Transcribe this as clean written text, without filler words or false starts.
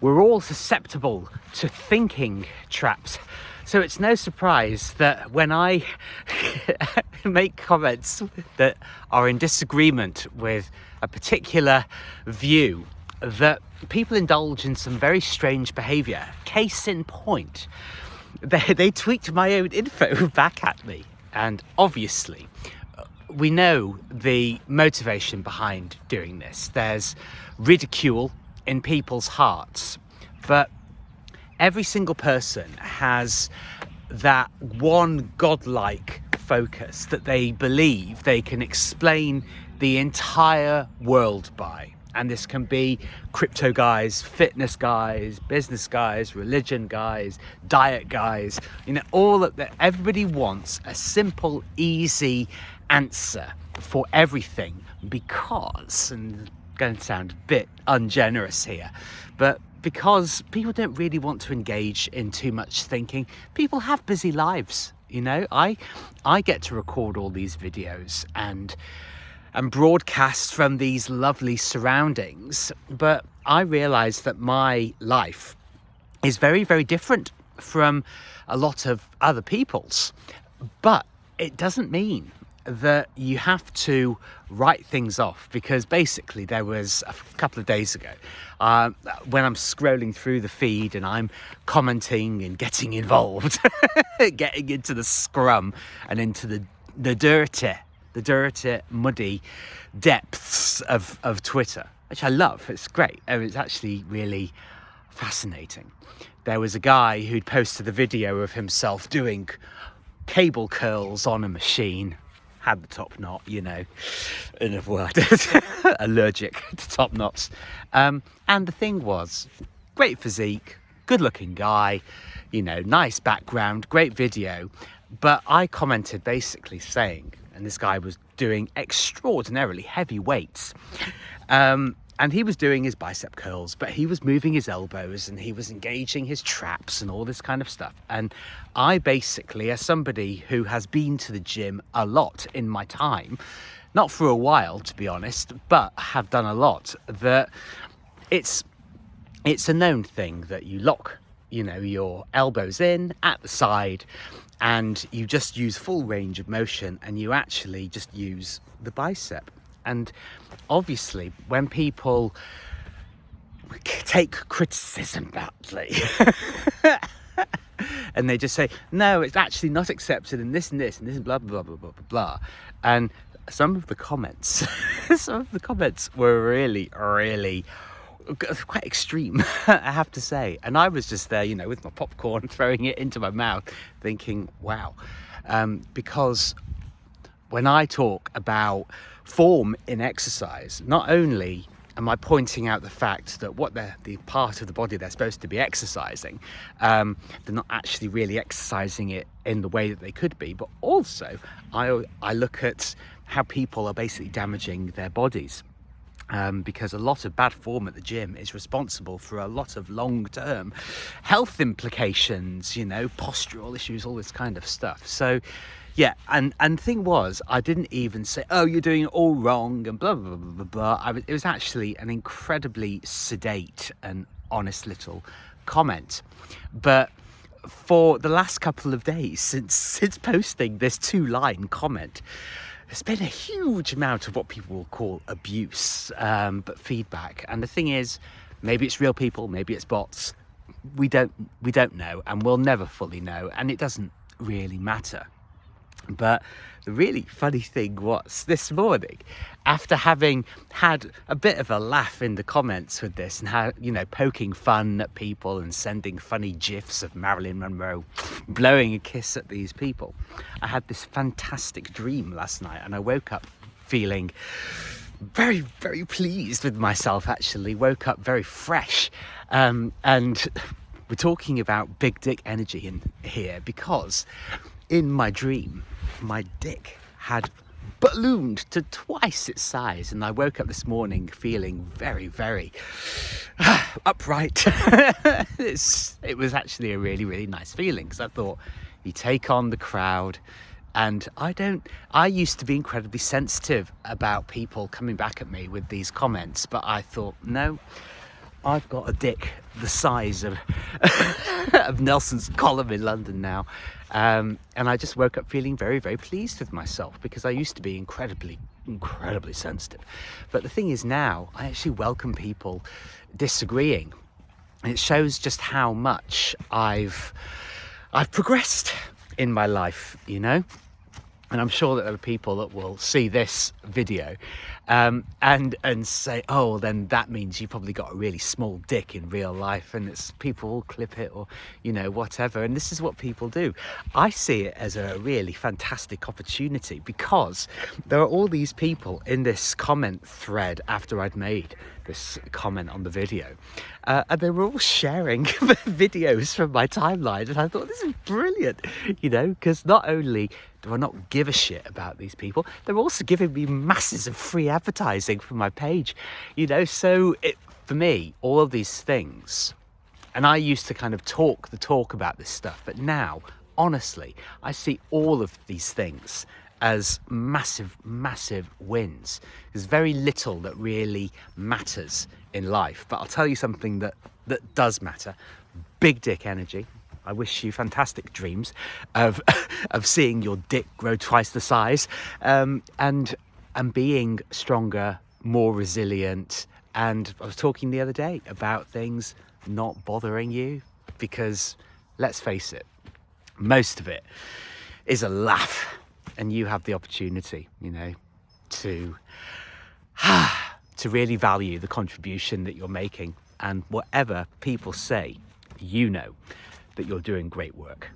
we're all susceptible to thinking traps. So it's no surprise that when I make comments that are in disagreement with a particular view, that people indulge in some very strange behaviour. Case in point, they tweaked my own info back at me. And obviously, we know the motivation behind doing this. There's ridicule in people's hearts, but every single person has that one godlike focus that they believe they can explain the entire world by. And this can be crypto guys, fitness guys, business guys, religion guys, diet guys, all that everybody wants a simple, easy answer for everything because, and I'm going to sound a bit ungenerous here, but because people don't really want to engage in too much thinking. People have busy lives, I get to record all these videos and broadcast from these lovely surroundings, but I realize that my life is very, very different from a lot of other people's. But it doesn't mean that you have to write things off, because basically there was a couple of days ago when I'm scrolling through the feed and I'm commenting and getting involved, getting into the scrum and into the dirty, muddy depths of Twitter, which I love. It's great. It's actually really fascinating. There was a guy who'd posted a video of himself doing cable curls on a machine. Had the top knot, in a word, allergic to top knots. And the thing was, great physique, good looking guy, nice background, great video. But I commented basically saying, and this guy was doing extraordinarily heavy weights. And he was doing his bicep curls, but he was moving his elbows and he was engaging his traps and all this kind of stuff. And I basically, as somebody who has been to the gym a lot in my time, not for a while, to be honest, but have done a lot, that it's a known thing that you lock, your elbows in at the side and you just use full range of motion and you actually just use the bicep. And obviously, when people take criticism badly and they just say, no, it's actually not accepted and this and this and this and blah, blah, blah, blah, blah, blah. And some of the comments were really, really quite extreme, I have to say. And I was just there, with my popcorn, throwing it into my mouth, thinking, wow. Because when I talk about form in exercise, not only am I pointing out the fact that the part of the body they're supposed to be exercising, they're not actually really exercising it in the way that they could be, but also I look at how people are basically damaging their bodies. Because a lot of bad form at the gym is responsible for a lot of long-term health implications, postural issues, all this kind of stuff. So yeah, and the thing was, I didn't even say, oh, you're doing it all wrong and blah, blah, blah, blah, blah. It was actually an incredibly sedate and honest little comment. But for the last couple of days, since posting this 2-line comment, there's been a huge amount of what people will call abuse, but feedback. And the thing is, maybe it's real people, maybe it's bots. We don't know, and we'll never fully know, and it doesn't really matter. But the really funny thing was this morning, after having had a bit of a laugh in the comments with this and how, poking fun at people and sending funny gifs of Marilyn Monroe blowing a kiss at these people, I had this fantastic dream last night and I woke up feeling very, very pleased with myself, actually. Woke up very fresh. And we're talking about big dick energy in here because in my dream, my dick had ballooned to twice its size, and I woke up this morning feeling very, very upright. It was actually a really, really nice feeling, because I thought, you take on the crowd, and I used to be incredibly sensitive about people coming back at me with these comments, but I thought, no, I've got a dick the size of of Nelson's column in London now, and I just woke up feeling very, very pleased with myself, because I used to be incredibly sensitive. But the thing is, now I actually welcome people disagreeing, and it shows just how much I've progressed in my life, you know. And I'm sure that there are people that will see this video and say, oh, well, then that means you probably got a really small dick in real life, and it's people will clip it, or, you know, whatever. And this is what people do. I see it as a really fantastic opportunity, because there are all these people in this comment thread after I'd made this comment on the video, and they were all sharing videos from my timeline, and I thought, this is brilliant, you know, because not only do I not give a shit about these people, they're also giving me masses of free advertising from my page, you know. So for me, all of these things, and I used to kind of talk the talk about this stuff, but now, honestly, I see all of these things as massive wins. There's very little that really matters in life, but I'll tell you something that does matter: big dick energy. I wish you fantastic dreams of seeing your dick grow twice the size, and being stronger, more resilient. And I was talking the other day about things not bothering you, because let's face it, most of it is a laugh, and you have the opportunity, you know, to really value the contribution that you're making. And whatever people say, you know that you're doing great work.